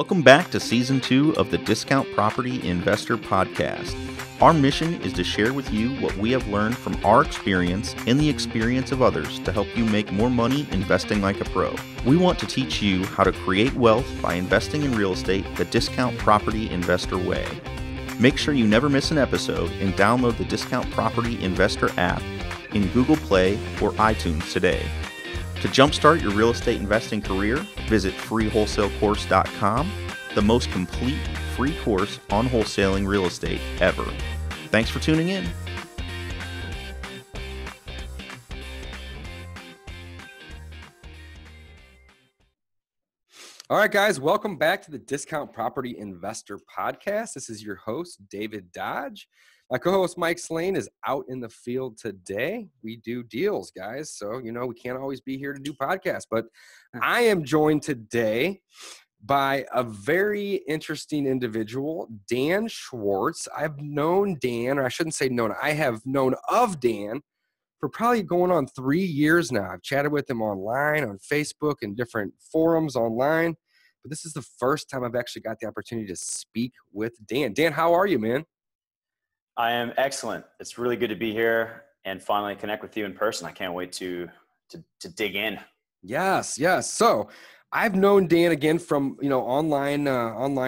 Welcome back to Season 2 of the Discount Property Investor Podcast. Our mission is to share with you what we have learned from our experience and the experience of others to help you make more money investing like a pro. We want to teach you how to create wealth by investing in real estate the Discount Property Investor way. Make sure you never miss an episode and download the Discount Property Investor app in Google Play or iTunes today. To jumpstart your real estate investing career, visit freewholesalecourse.com, the most complete free course on wholesaling real estate ever. Thanks for tuning in. All right, guys, welcome back to the Discount Property Investor Podcast. This is your host, David Dodge. My co-host, Mike Slane, is out in the field today. We do deals, guys, so, we can't always be here to do podcasts. But I am joined today by a very interesting individual, Dan Schwartz. I've known Dan, or I shouldn't say known, I have known of Dan for probably going on 3 years now. I've chatted with him online, on Facebook, and different forums online. But this is the first time I've actually got the opportunity to speak with Dan. Dan, how are you, man? I am excellent. It's really good to be here and finally connect with you in person. I can't wait to dig in. Yes. So I've known Dan again from, online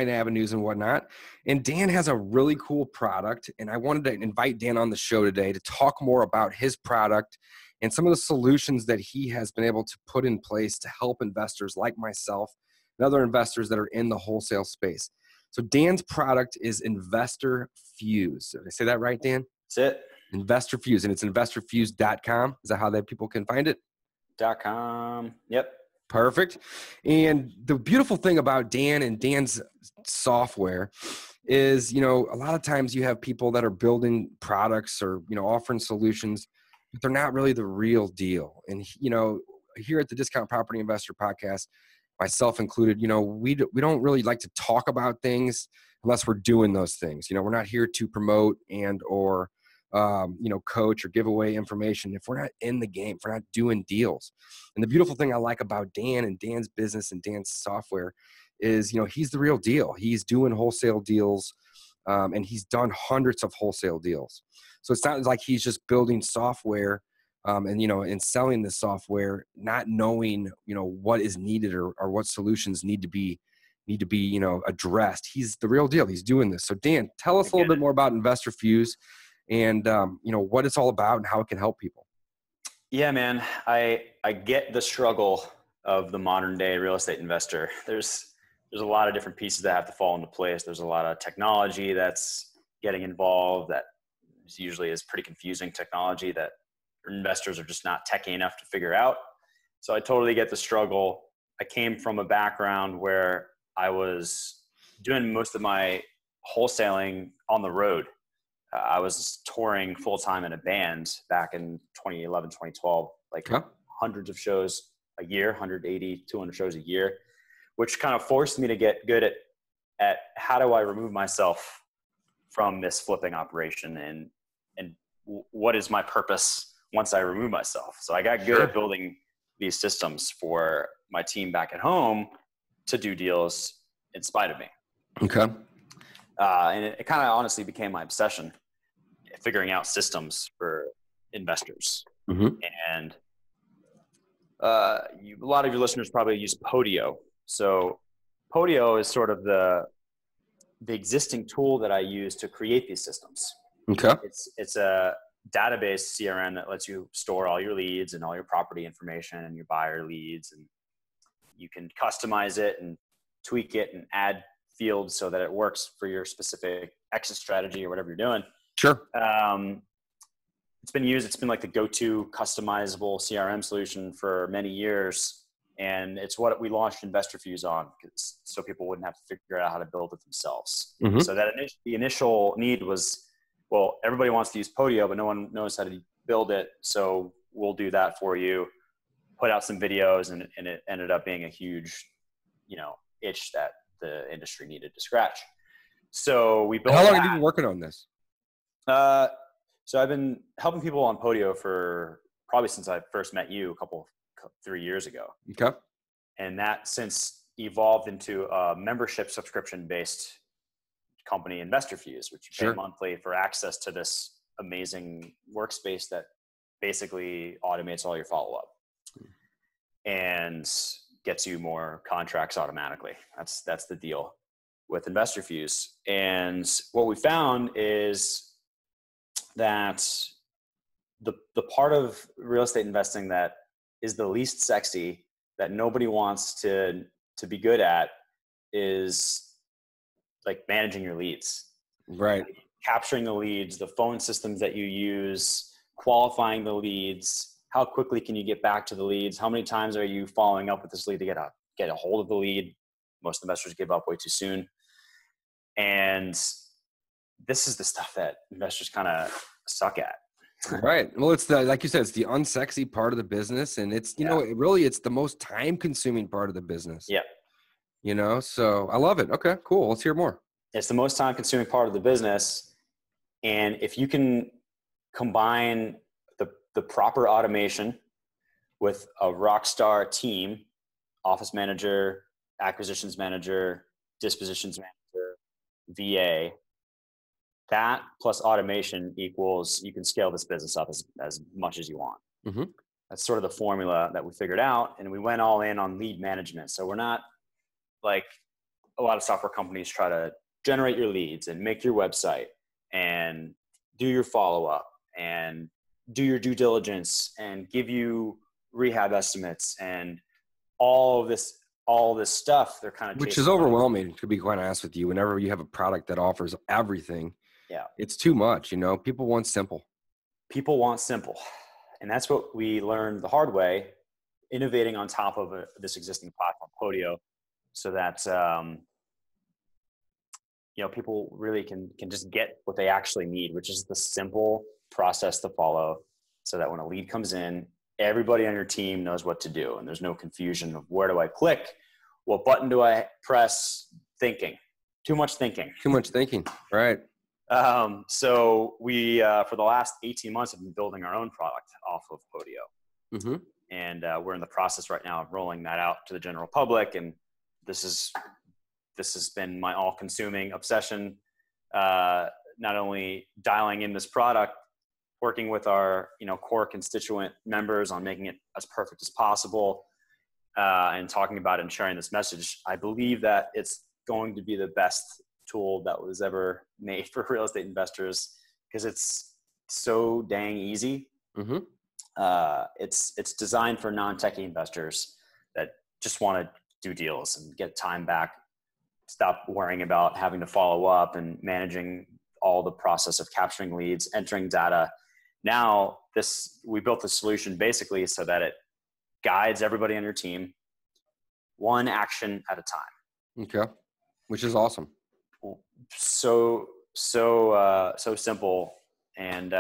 avenues and whatnot. And Dan has a really cool product. And I wanted to invite Dan on the show today to talk more about his product and some of the solutions that he has been able to put in place to help investors like myself and other investors that are in the wholesale space. So Dan's product is Investor Fuse. Did I say that right, Dan? That's it. Investor Fuse, and it's investorfuse.com. Is that how that people can find it? .com. Yep. Perfect. And the beautiful thing about Dan and Dan's software is, a lot of times you have people that are building products or, offering solutions, but they're not really the real deal. And, here at the Discount Property Investor Podcast, myself included, we don't really like to talk about things unless we're doing those things. We're not here to promote and or coach or give away information if we're not in the game, if we're not doing deals. And the beautiful thing I like about Dan and Dan's business and Dan's software is, he's the real deal. He's doing wholesale deals, and he's done hundreds of wholesale deals. So it's not like he's just building software and selling the software, not knowing, what is needed or what solutions need to be, addressed. He's the real deal. He's doing this. So Dan, tell us a little bit more about Investor Fuse and, what it's all about and how it can help people. Yeah, man, I get the struggle of the modern day real estate investor. There's a lot of different pieces that have to fall into place. There's a lot of technology that's getting involved that usually is pretty confusing technology that investors are just not techy enough to figure out. So I totally get the struggle. I came from a background where I was doing most of my wholesaling on the road. I was touring full-time in a band back in 2011, 2012, hundreds of shows a year, 180, 200 shows a year, which kind of forced me to get good at how do I remove myself from this flipping operation and what is my purpose once I remove myself. So I got good at building these systems for my team back at home to do deals in spite of me. Okay. And it kind of honestly became my obsession, figuring out systems for investors. Mm-hmm. And a lot of your listeners probably use Podio. So Podio is sort of the existing tool that I use to create these systems. Okay. It's a database CRM that lets you store all your leads and all your property information and your buyer leads, and you can customize it and tweak it and add fields so that it works for your specific exit strategy or whatever you're doing. Sure. It's been like the go-to customizable CRM solution for many years, and it's what we launched Investor Fuse on, so people wouldn't have to figure out how to build it themselves. Mm-hmm. So that the initial need was, well, everybody wants to use Podio, but no one knows how to build it. So we'll do that for you. Put out some videos, and it ended up being a huge, itch that the industry needed to scratch. So we built. How long have you been working on this? So I've been helping people on Podio for probably since I first met you 3 years ago. Okay. And that since evolved into a membership subscription-based company, Investor Fuse, which you pay monthly for access to this amazing workspace that basically automates all your follow-up and gets you more contracts automatically. That's the deal with Investor Fuse. And what we found is that the part of real estate investing that is the least sexy, that nobody wants to be good at, is like managing your leads. Right. Capturing the leads, the phone systems that you use, qualifying the leads. How quickly can you get back to the leads? How many times are you following up with this lead to get a hold of the lead? Most investors give up way too soon. And this is the stuff that investors kind of suck at. Right. Well, it's like you said, it's the unsexy part of the business, and it's, it's the most time consuming part of the business. Yeah. So I love it. Okay, cool. Let's hear more. It's the most time consuming part of the business. And if you can combine the proper automation with a rock star team, office manager, acquisitions manager, dispositions manager, VA, that plus automation equals you can scale this business up as much as you want. Mm-hmm. That's sort of the formula that we figured out. And we went all in on lead management. So we're not like a lot of software companies try to generate your leads and make your website and do your follow-up and do your due diligence and give you rehab estimates and all this stuff. They're kind of, which is overwhelming, to be quite honest with you. Whenever you have a product that offers everything, it's too much. People want simple. People want simple. And that's what we learned the hard way, innovating on top of this existing platform, Podio, so that people really can just get what they actually need, which is the simple process to follow, so that when a lead comes in, everybody on your team knows what to do, and there's no confusion of where do I click, what button do I press, too much thinking, right? So we for the last 18 months have been building our own product off of Podio. Mm-hmm. And we're in the process right now of rolling that out to the general public, and this has been my all-consuming obsession, not only dialing in this product, working with our core constituent members on making it as perfect as possible, and talking about it and sharing this message. I believe that it's going to be the best tool that was ever made for real estate investors, because it's so dang easy. Mm-hmm. It's designed for non-techie investors that just want to do deals and get time back, stop worrying about having to follow up and managing all the process of capturing leads, entering data. Now we built the solution basically so that it guides everybody on your team one action at a time. Okay. Which is awesome. So simple. And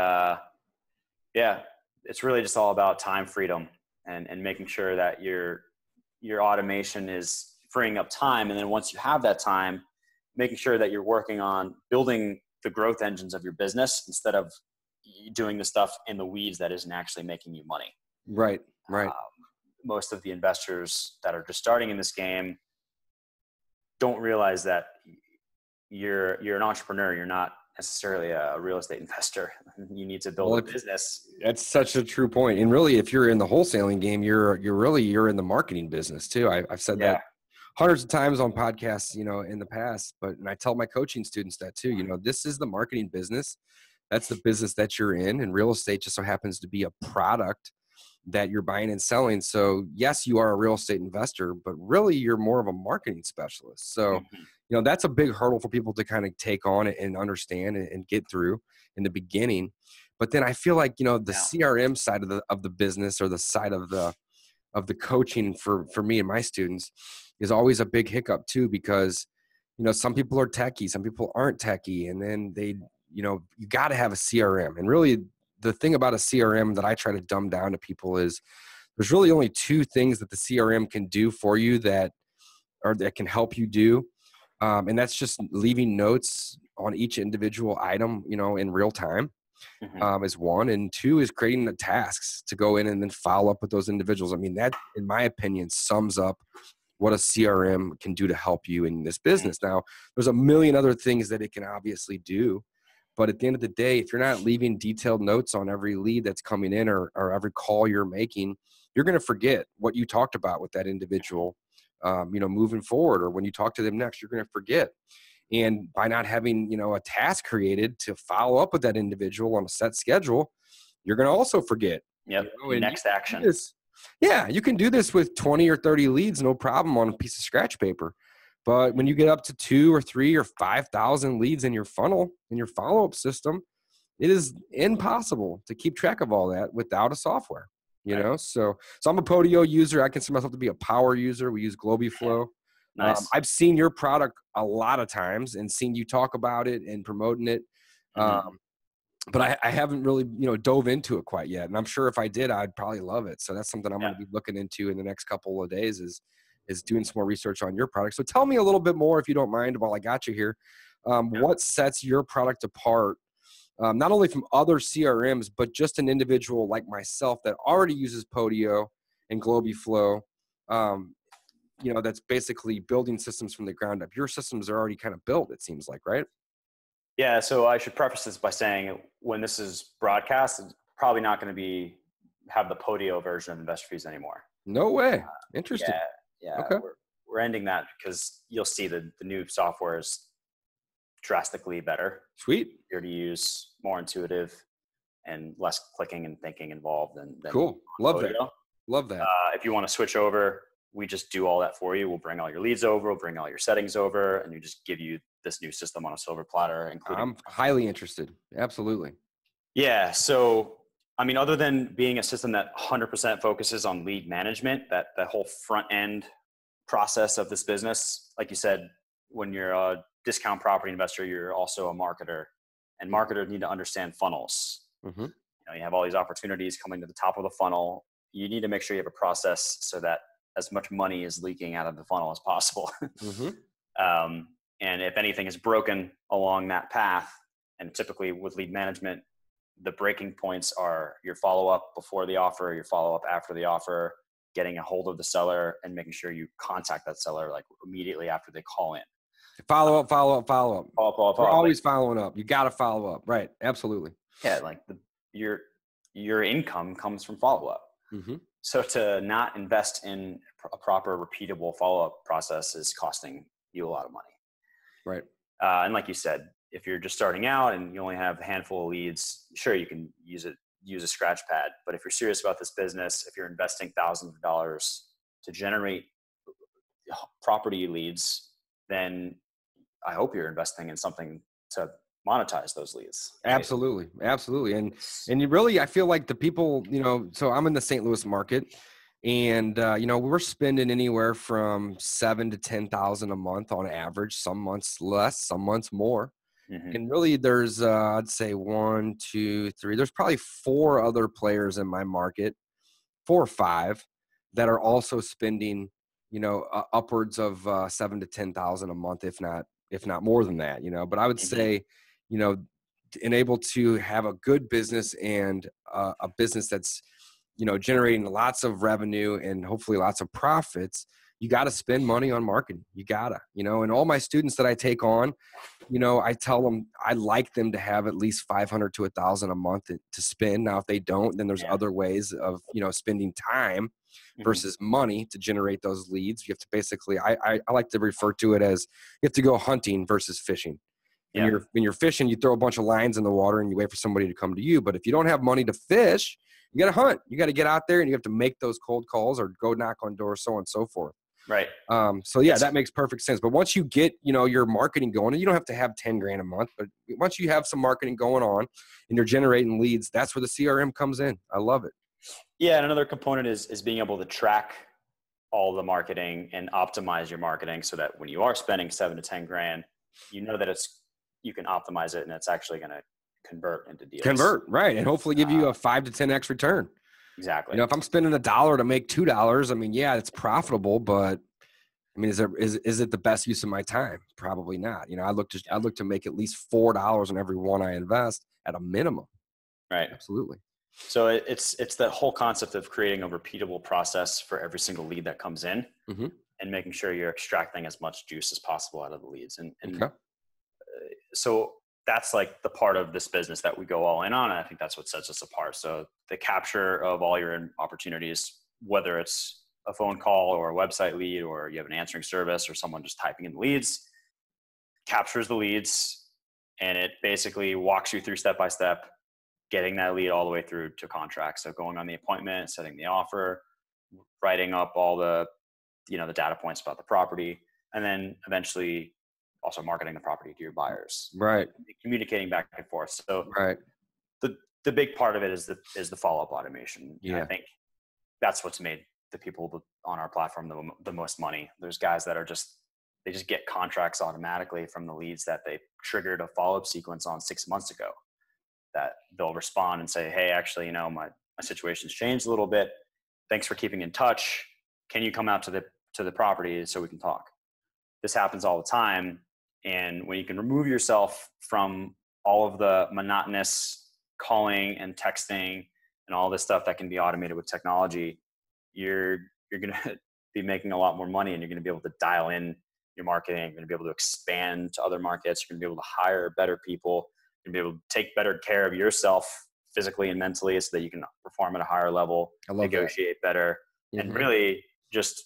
it's really just all about time freedom and making sure that your automation is freeing up time. And then once you have that time, making sure that you're working on building the growth engines of your business instead of doing the stuff in the weeds that isn't actually making you money. Right. Most of the investors that are just starting in this game don't realize that you're an entrepreneur. You're not necessarily a real estate investor. You need to build a business. That's such a true point. And really, if you're in the wholesaling game, you're in the marketing business too. I've said that hundreds of times on podcasts, in the past, and I tell my coaching students that too. This is the marketing business. That's the business that you're in, and real estate just so happens to be a product that you're buying and selling. So yes, you are a real estate investor, but really you're more of a marketing specialist. So, that's a big hurdle for people to kind of take on and understand and get through in the beginning. But then I feel like, the CRM side of the business, or the side of the coaching for me and my students, is always a big hiccup too, because, some people are techie, some people aren't techie. And then you got to have a CRM. And really, the thing about a CRM that I try to dumb down to people is there's really only two things that the CRM can do for you that can help you do. And that's just leaving notes on each individual item, in real time, is one. And two is creating the tasks to go in and then follow up with those individuals. I mean, that, in my opinion, sums up what a CRM can do to help you in this business. Now, there's a million other things that it can obviously do. But at the end of the day, if you're not leaving detailed notes on every lead that's coming in or every call you're making, you're going to forget what you talked about with that individual, moving forward, or when you talk to them next, you're going to forget. And by not having, a task created to follow up with that individual on a set schedule, you're going to also forget. Yep. Next action. You can do this with 20 or 30 leads, no problem, on a piece of scratch paper. But when you get up to 2 or 3 or 5,000 leads in your funnel, in your follow-up system, it is impossible to keep track of all that without a software, So I'm a Podio user. I consider myself to be a power user. We use GlobiFlow. Nice. I've seen your product a lot of times and seen you talk about it and promoting it. But I haven't really, dove into it quite yet. And I'm sure if I did, I'd probably love it. So that's something I'm going to be looking into in the next couple of days is doing some more research on your product. So tell me a little bit more, if you don't mind, while I got you here. What sets your product apart, not only from other CRMs, but just an individual like myself that already uses Podio and GlobiFlow, that's basically building systems from the ground up. Your systems are already kind of built, it seems like, right? Yeah, so I should preface this by saying when this is broadcast, it's probably not going to have the Podio version of Investor Fees anymore. No way. Interesting. Yeah. Okay. We're ending that because you'll see the new software is drastically better. Sweet. Easier to use, more intuitive, and less clicking and thinking involved than cool. Love Podio. that. Love that. If you want to switch over, we just do all that for you. We'll bring all your leads over, we'll bring all your settings over, and we just give you this new system on a silver platter. Including I'm highly interested. Absolutely. Yeah. So, other than being a system that 100% focuses on lead management, that whole front end process of this business, like you said, when you're a discount property investor, you're also a marketer, and marketers need to understand funnels. Mm-hmm. You have all these opportunities coming to the top of the funnel. You need to make sure you have a process so that as much money is leaking out of the funnel as possible. Mm-hmm. And if anything is broken along that path, and typically with lead management, the breaking points are your follow-up before the offer, your follow-up after the offer, getting a hold of the seller, and making sure you contact that seller like immediately after they call in. Follow up. We're always following up. You got to follow up. Right. Absolutely. Yeah. Like your income comes from follow-up. Mm-hmm. So to not invest in a proper repeatable follow-up process is costing you a lot of money. Right. And like you said, if you're just starting out and you only have a handful of leads, sure, you can use a scratch pad. But if you're serious about this business, if you're investing thousands of dollars to generate property leads, then I hope you're investing in something to monetize those leads. Absolutely. And you really, I feel like the people, so I'm in the St. Louis market, and we're spending anywhere from $7,000 to $10,000 a month on average. Some months less, some months more. Mm-hmm. And really, there's I'd say 1, 2, 3. There's probably 4 other players in my market, 4 or 5, that are also spending, upwards of $7,000 to $10,000 a month, if not more than that. But I would say, and able to have a good business and a business that's, generating lots of revenue and hopefully lots of profits, you got to spend money on marketing. You gotta, and all my students that I take on, I tell them I like them to have at least $500 to $1,000 a month to spend. Now, if they don't, then there's other ways of, spending time versus money to generate those leads. You have to basically, I like to refer to it as you have to go hunting versus fishing. When you're fishing, you throw a bunch of lines in the water and you wait for somebody to come to you. But if you don't have money to fish, you got to hunt. You got to get out there and you have to make those cold calls or go knock on doors, so on and so forth. Right. So yeah, that makes perfect sense. But once you get, your marketing going, and you don't have to have 10 grand a month, but once you have some marketing going on and you're generating leads, that's where the CRM comes in. I love it. Yeah. And another component is being able to track all the marketing and optimize your marketing so that when you are spending 7 to 10 grand, that you can optimize it and it's actually going to convert into deals. Right. And hopefully give you a 5 to 10x return. Exactly. If I'm spending $1 to make $2, it's profitable, but is it the best use of my time? Probably not. I look to make at least $4 on every one I invest at a minimum. Right. Absolutely. So it's the whole concept of creating a repeatable process for every single lead that comes in. Mm-hmm. and making sure you're extracting as much juice as possible out of the leads. And Okay. So that's like the part of this business that we go all in on. And I think that's what sets us apart. So the capture of all your opportunities, whether it's a phone call or a website lead, or you have an answering service or someone just typing in the leads, captures the leads, and it basically walks you through step by step, getting that lead all the way through to contract. So going on the appointment, setting the offer, writing up all the, the data points about the property, and then eventually also marketing the property to your buyers. Right. Communicating back and forth. So Right. The big part of it is the follow-up automation. Yeah. And I think that's what's made the people on our platform the most money. There's guys that they just get contracts automatically from the leads that they triggered a follow-up sequence on 6 months ago, that they'll respond and say, hey, actually, my situation's changed a little bit. Thanks for keeping in touch. Can you come out to the property so we can talk? This happens all the time. And when you can remove yourself from all of the monotonous calling and texting and all this stuff that can be automated with technology, you're going to be making a lot more money, and you're going to be able to dial in your marketing. You're going to be able to expand to other markets. You're going to be able to hire better people. You're going to be able to take better care of yourself physically and mentally so that you can perform at a higher level, negotiate better, and really just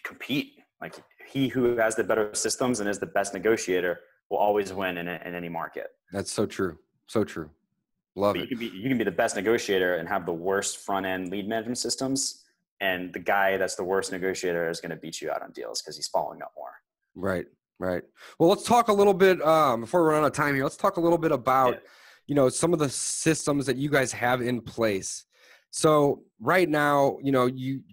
compete. Like, he who has the better systems and is the best negotiator will always win in any market. That's so true. So true. Love it. You can be the best negotiator and have the worst front end lead management systems, and the guy that's the worst negotiator is going to beat you out on deals because he's following up more. Right. Right. Well, let's talk a little bit before we run out of time here. Let's talk a little bit about some of the systems that you guys have in place. So right now, you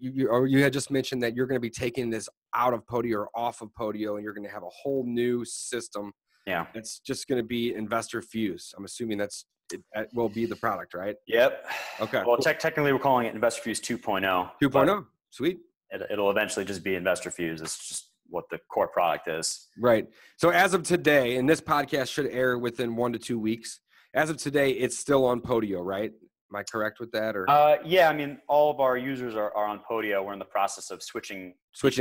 had just mentioned that you're going to be taking this out of Podio or off of Podio, and you're going to have a whole new system. Yeah. It's just going to be Investor Fuse. I'm assuming that will be the product, right? Yep. Okay. Well, technically we're calling it Investor Fuse 2.0. 2.0. Sweet. It'll eventually just be Investor Fuse. It's just what the core product is. Right. So as of today, and this podcast should air within 1 to 2 weeks. As of today, it's still on Podio, right? Am I correct with that? Or yeah, I mean, all of our users are on Podio. We're in the process of switching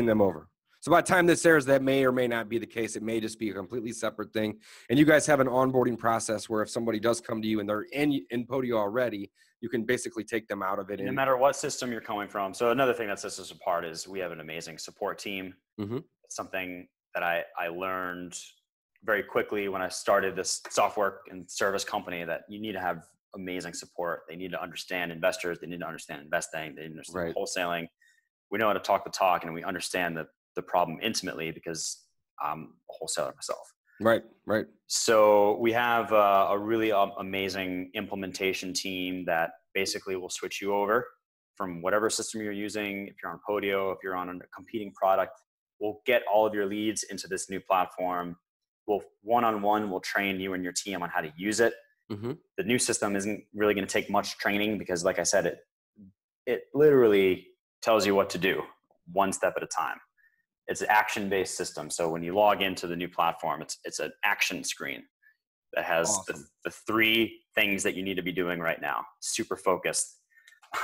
them over. So by the time this airs, that may or may not be the case. It may just be a completely separate thing. And you guys have an onboarding process where if somebody does come to you and they're in Podio already, you can basically take them out of it. No matter what system you're coming from. So another thing that sets us apart is we have an amazing support team. Mm-hmm. It's something that I learned very quickly when I started this software and service company, that you need to have amazing support. They need to understand investors. They need to understand investing. They need to understand wholesaling. We know how to talk the talk, and we understand the problem intimately because I'm a wholesaler myself. Right, right. So we have a really amazing implementation team that basically will switch you over from whatever system you're using. If you're on Podio, if you're on a competing product, we'll get all of your leads into this new platform. We'll one-on-one, we'll train you and your team on how to use it. Mm-hmm. The new system isn't really going to take much training because, like I said, it literally tells you what to do one step at a time. It's an action-based system. So when you log into the new platform, it's an action screen that has the 3 things that you need to be doing right now. Super focused.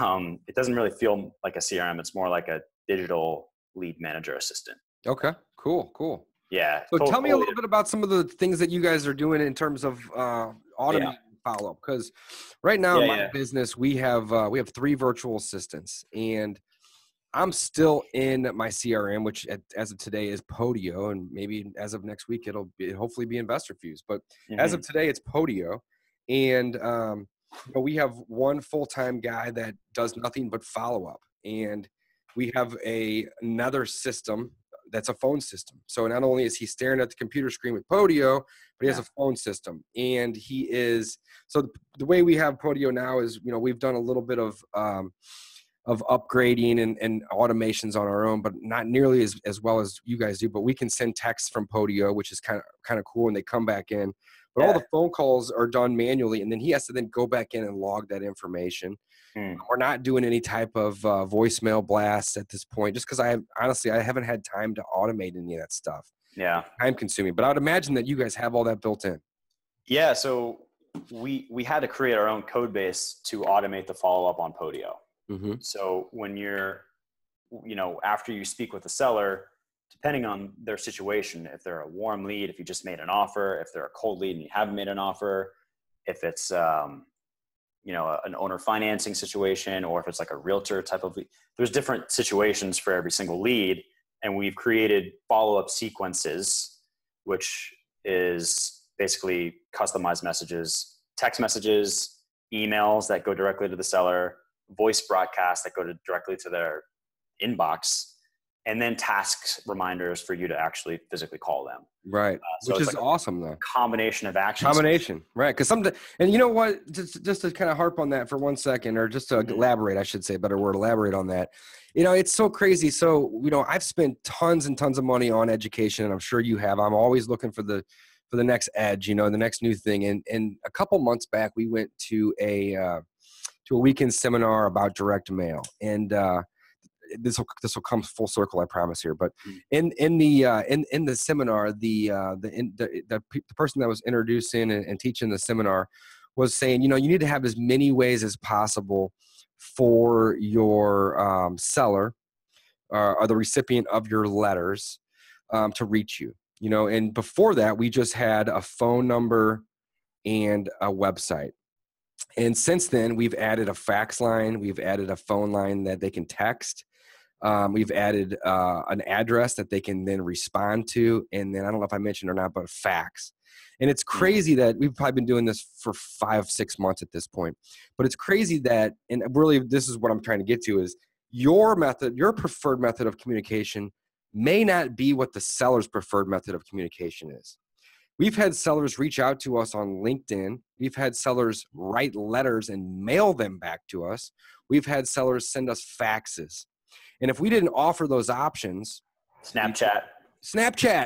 It doesn't really feel like a CRM. It's more like a digital lead manager assistant. Okay, cool. Yeah. So tell me a little bit about some of the things that you guys are doing in terms of automating follow-up. Because right now in my business, we have 3 virtual assistants, and I'm still in my CRM, which as of today is Podio, and maybe as of next week it'll hopefully be Investor Fuse. But as of today, it's Podio, and we have one full-time guy that does nothing but follow-up, and we have another system that's a phone system. So not only is he staring at the computer screen with Podio, but he has a phone system, and so the way we have Podio now is we've done a little bit of upgrading and automations on our own, but not nearly as well as you guys do. But we can send texts from Podio, which is kind of cool, and they come back in. But all the phone calls are done manually, and then he has to then go back in and log that information. We're not doing any type of voicemail blasts at this point, just because I haven't had time to automate any of that stuff. Yeah, time consuming. But I would imagine that you guys have all that built in. Yeah, so we had to create our own code base to automate the follow up on Podio. Mm-hmm. So when you're, after you speak with the seller, depending on their situation, if they're a warm lead, if you just made an offer, if they're a cold lead and you haven't made an offer, if it's, an owner financing situation, or if it's like a realtor type of lead, there's different situations for every single lead. And we've created follow-up sequences, which is basically customized messages, text messages, emails that go directly to the seller, voice broadcasts that go directly to their inbox, and then tasks reminders for you to actually physically call them. Right. So Which is like awesome though. Combination of actions. Combination. Right. Cause and you know what, just to kind of harp on that for 1 second, or just to elaborate, I should say a better word, elaborate on that. It's so crazy. So, I've spent tons and tons of money on education, and I'm sure you have. I'm always looking for the next edge, the next new thing. And a couple months back, we went to a weekend seminar about direct mail. And, this will come full circle, I promise here. But in the seminar, the person that was introducing and teaching the seminar was saying, you need to have as many ways as possible for your seller or the recipient of your letters to reach you. And before that, we just had a phone number and a website. And since then, we've added a fax line. We've added a phone line that they can text. We've added an address that they can then respond to. And then I don't know if I mentioned or not, but a fax. And it's crazy that we've probably been doing this for 5-6 months at this point. But it's crazy that, and really this is what I'm trying to get to, is your method, your preferred method of communication may not be what the seller's preferred method of communication is. We've had sellers reach out to us on LinkedIn. We've had sellers write letters and mail them back to us. We've had sellers send us faxes. And if we didn't offer those options, Snapchat.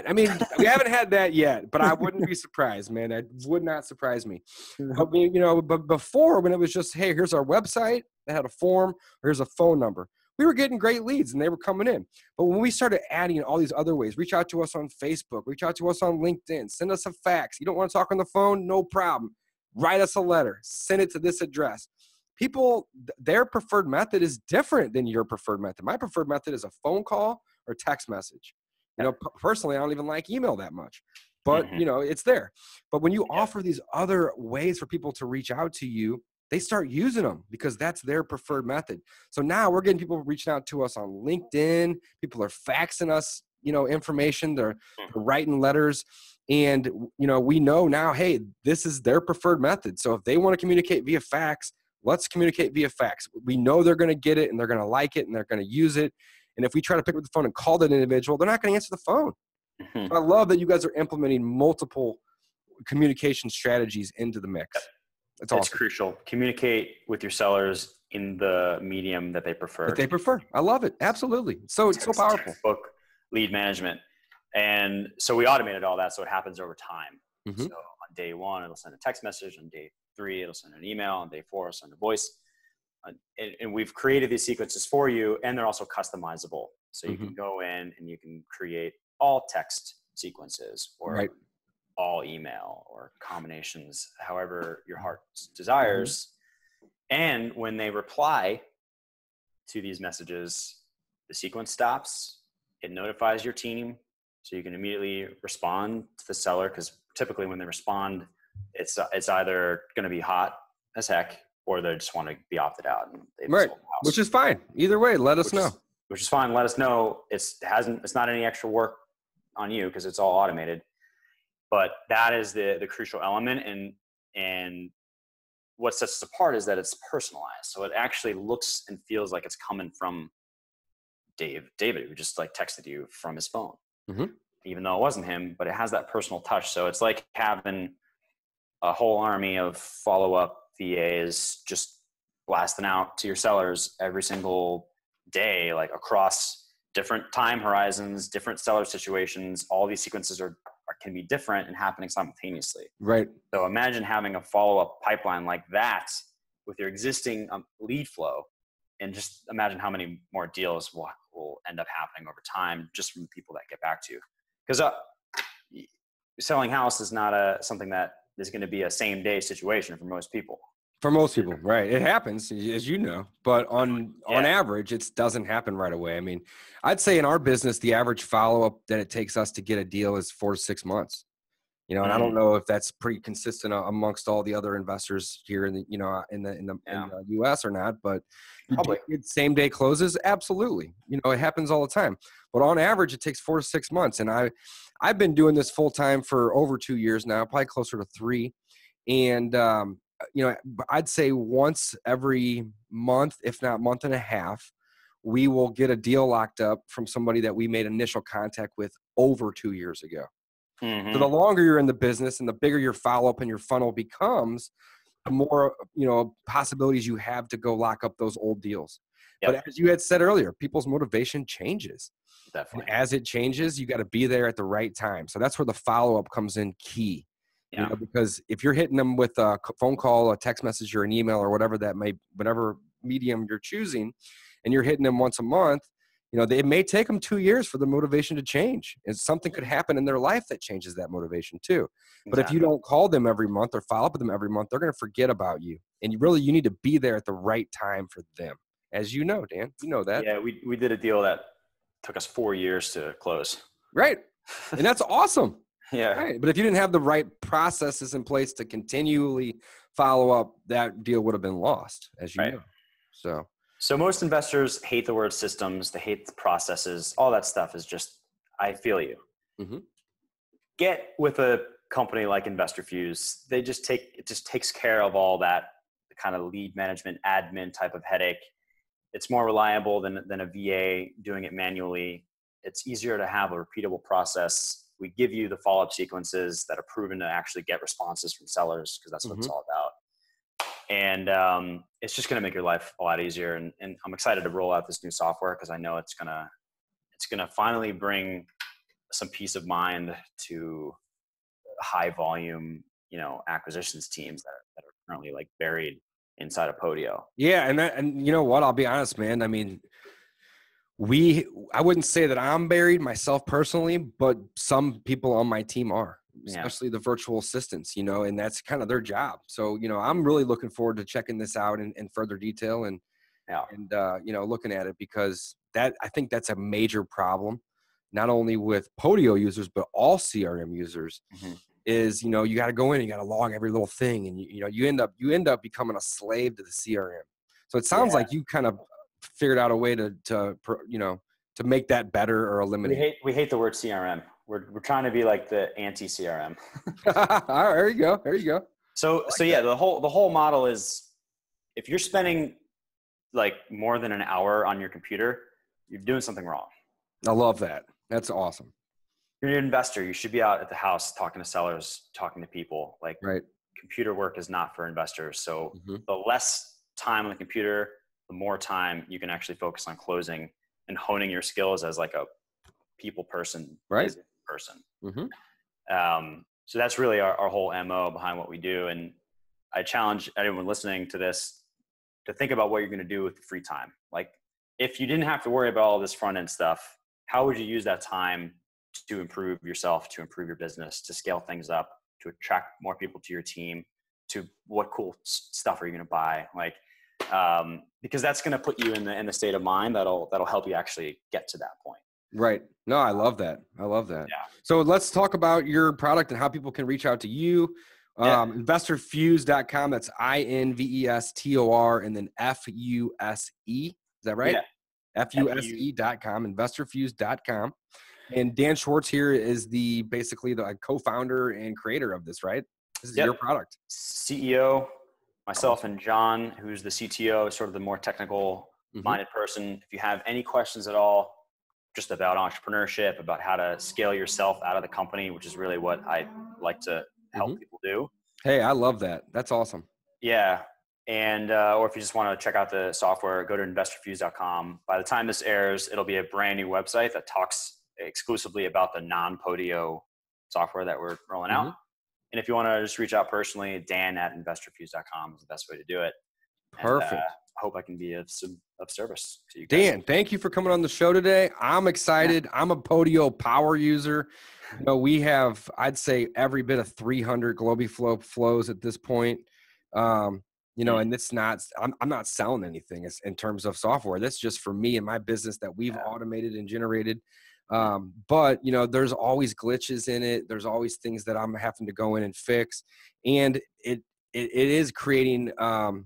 I mean, we haven't had that yet, but I wouldn't be surprised, man. That would not surprise me. But, but before, when it was just, hey, here's our website, they had a form, or here's a phone number, we were getting great leads and they were coming in. But when we started adding all these other ways, reach out to us on Facebook, reach out to us on LinkedIn, send us a fax. You don't want to talk on the phone? No problem. Write us a letter, send it to this address. People, their preferred method is different than your preferred method. My preferred method is a phone call or text message. Personally, I don't even like email that much, but it's there. But when you offer these other ways for people to reach out to you, they start using them because that's their preferred method. So now we're getting people reaching out to us on LinkedIn. People are faxing us, information. They're writing letters. And, we know now, hey, this is their preferred method. So if they want to communicate via fax, let's communicate via fax. We know they're going to get it and they're going to like it and they're going to use it. And if we try to pick up the phone and call that individual, they're not going to answer the phone. So I love that you guys are implementing multiple communication strategies into the mix. It's awesome. Crucial. Communicate with your sellers in the medium that they prefer. I love it. Absolutely. It's so powerful. Textbook lead management. And so we automated all that so it happens over time. So on day 1, it'll send a text message. On day 3, it'll send an email. On day 4, it'll send a voice. And we've created these sequences for you, and they're also customizable. So you can go in and you can create all text sequences or all email or combinations, however your heart desires. And when they reply to these messages, the sequence stops. It notifies your team, so you can immediately respond to the seller, because typically when they respond, it's either going to be hot as heck, or they just want to be opted out. And which is fine. Either way, let us know. Which is fine. Let us know. It's not any extra work on you because it's all automated. But that is the crucial element. And what sets us apart is that it's personalized. So it actually looks and feels like it's coming from David, who just like texted you from his phone, even though it wasn't him, but it has that personal touch. So it's like having a whole army of follow-up VAs just blasting out to your sellers every single day, like across different time horizons, different seller situations. All these sequences can be different and happening simultaneously. Right. So imagine having a follow-up pipeline like that with your existing lead flow, and just imagine how many more deals will end up happening over time just from the people that get back to you. Because selling house is not something that is going to be a same day situation for most people. For most people, right? It happens, as you know, but on average, it doesn't happen right away. I mean, I'd say in our business, the average follow-up that it takes us to get a deal is 4 to 6 months. And I don't know if that's pretty consistent amongst all the other investors here in the, in the U.S. or not, but Probably. Same day closes, absolutely. It happens all the time. But on average, it takes 4 to 6 months, and I've been doing this full time for over 2 years now, probably closer to 3, and I'd say once every month, if not month and a half, we will get a deal locked up from somebody that we made initial contact with over 2 years ago. Mm-hmm. So the longer you're in the business and the bigger your follow-up and your funnel becomes, the more, possibilities you have to go lock up those old deals. Yep. But as you had said earlier, people's motivation changes. Definitely. And as it changes, you got to be there at the right time. So that's where the follow-up comes in key. Yeah. Because if you're hitting them with a phone call, a text message, or an email, or whatever medium you're choosing, and you're hitting them once a month, it may take them 2 years for the motivation to change. And something could happen in their life that changes that motivation too. Exactly. But if you don't call them every month or follow up with them every month, they're going to forget about you. And you need to be there at the right time for them. As you know, Dan, you know that. Yeah, we did a deal that took us 4 years to close. Right. And that's awesome. Yeah. Right. But if you didn't have the right processes in place to continually follow up, that deal would have been lost, as you know. So most investors hate the word systems. They hate the processes. All that stuff is just, I feel you. Mm-hmm. Get with a company like InvestorFuse. It just takes care of all that kind of lead management, admin type of headache. It's more reliable than a VA doing it manually. It's easier to have a repeatable process. We give you the follow-up sequences that are proven to actually get responses from sellers, because that's what it's all about. And it's just going to make your life a lot easier. And I'm excited to roll out this new software, because I know it's gonna finally bring some peace of mind to high volume, acquisitions teams that are currently like buried inside of Podio. Yeah, and you know what? I'll be honest, man. I mean, I wouldn't say that I'm buried myself personally, but some people on my team are, especially the virtual assistants, and that's kind of their job. So, I'm really looking forward to checking this out in further detail and looking at it, because I think that's a major problem, not only with Podio users, but all CRM users. Mm-hmm. Is, you got to go in, you got to log every little thing. And you end up becoming a slave to the CRM. So it sounds like you kind of figured out a way to make that better or eliminate. We hate the word CRM. We're trying to be like the anti-CRM. There you go. So yeah, the whole model is, if you're spending like more than an hour on your computer, you're doing something wrong. I love that. That's awesome. You're an investor. You should be out at the house talking to sellers, talking to people. Like, right. Computer work is not for investors. So the less time on the computer, the more time you can actually focus on closing and honing your skills as like a people person, right? Person. Mm-hmm. So that's really our whole MO behind what we do. And I challenge anyone listening to this to think about what you're going to do with the free time. Like, if you didn't have to worry about all this front end stuff, how would you use that time to improve yourself, to improve your business, to scale things up, to attract more people to your team, to what cool stuff are you going to buy? Like, because that's going to put you in the state of mind that'll help you actually get to that point. Right. No, I love that. Yeah. So let's talk about your product and how people can reach out to you. InvestorFuse.com. That's INVESTOR and then FUSE. Is that right? Yeah. FUSE.com, InvestorFuse.com. And Dan Schwartz here is basically the co-founder and creator of this, right? This is your product. CEO, myself and John, who's the CTO, is sort of the more technical minded person. If you have any questions at all, just about entrepreneurship, about how to scale yourself out of the company, which is really what I like to help people do. Hey, I love that. That's awesome. Yeah. And, or if you just want to check out the software, go to investorfuse.com. By the time this airs, it'll be a brand new website that talks exclusively about the non-Podio software that we're rolling out. And if you want to just reach out personally, Dan@investorfuse.com is the best way to do it. Perfect. And, I hope I can be of service to you guys. Dan, thank you for coming on the show today. I'm excited. Yeah. I'm a Podio power user. We have, I'd say, every bit of 300 Globiflow flows at this point. you know, and it's not, I'm not selling anything in terms of software. That's just for me and my business that we've automated and generated. But you know, there's always glitches in it. There's always things that I'm having to go in and fix. And it is creating, you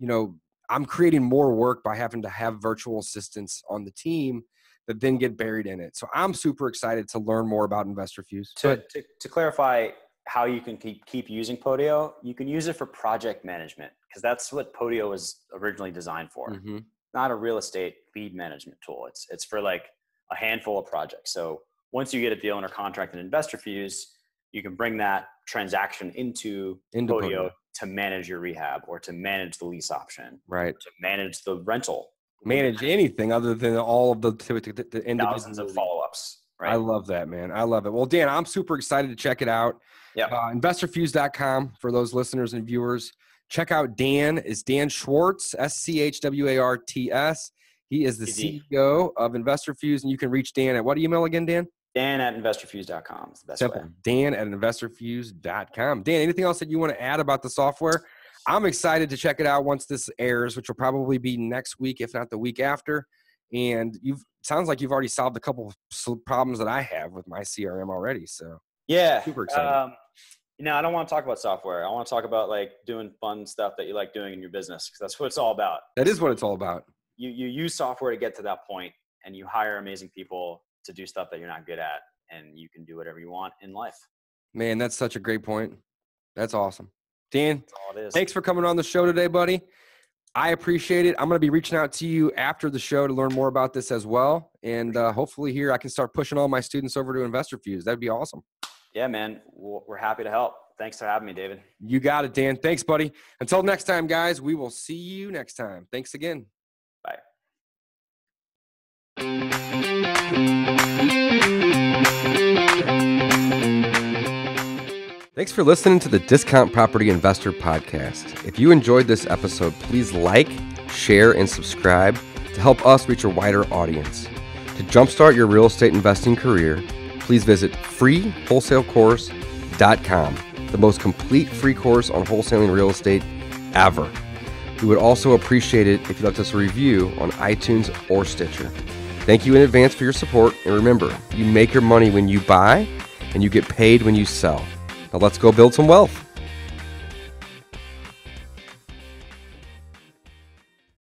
know, I'm creating more work by having to have virtual assistants on the team that then get buried in it. So I'm super excited to learn more about InvestorFuse. To clarify how you can keep using Podio, you can use it for project management, because that's what Podio was originally designed for. Mm-hmm. Not a real estate lead management tool. It's for like a handful of projects. So once you get a deal under contract in InvestorFuse, you can bring that transaction into Podio to manage your rehab, or to manage the lease option, right? To manage the rental. Manage anything other than all of the thousands of follow-ups. Right? I love that, man. I love it. Well, Dan, I'm super excited to check it out. Yeah. InvestorFuse.com for those listeners and viewers. Check out Dan. It's Dan Schwartz, Schwartz. He is the CEO of InvestorFuse, and you can reach Dan at what email again, Dan? Dan at InvestorFuse.com is the best way. Dan at InvestorFuse.com. Dan, anything else that you want to add about the software? I'm excited to check it out once this airs, which will probably be next week, if not the week after. And sounds like you've already solved a couple of problems that I have with my CRM already. So yeah, super excited. You know, I don't want to talk about software. I want to talk about like doing fun stuff that you like doing in your business, because that's what it's all about. That is what it's all about. You use software to get to that point, and you hire amazing people to do stuff that you're not good at, and you can do whatever you want in life. Man, that's such a great point. That's awesome. Dan, that's all it is. Thanks for coming on the show today, buddy. I appreciate it. I'm going to be reaching out to you after the show to learn more about this as well. And hopefully here I can start pushing all my students over to InvestorFuse. That'd be awesome. Yeah, man. We're happy to help. Thanks for having me, David. You got it, Dan. Thanks, buddy. Until next time, guys, we will see you next time. Thanks again. Bye. Thanks for listening to the Discount Property Investor Podcast. If you enjoyed this episode, please like, share, and subscribe to help us reach a wider audience. To jumpstart your real estate investing career, please visit freewholesalecourse.com, the most complete free course on wholesaling real estate ever. We would also appreciate it if you left us a review on iTunes or Stitcher. Thank you in advance for your support, and remember, you make your money when you buy, and you get paid when you sell. Now let's go build some wealth.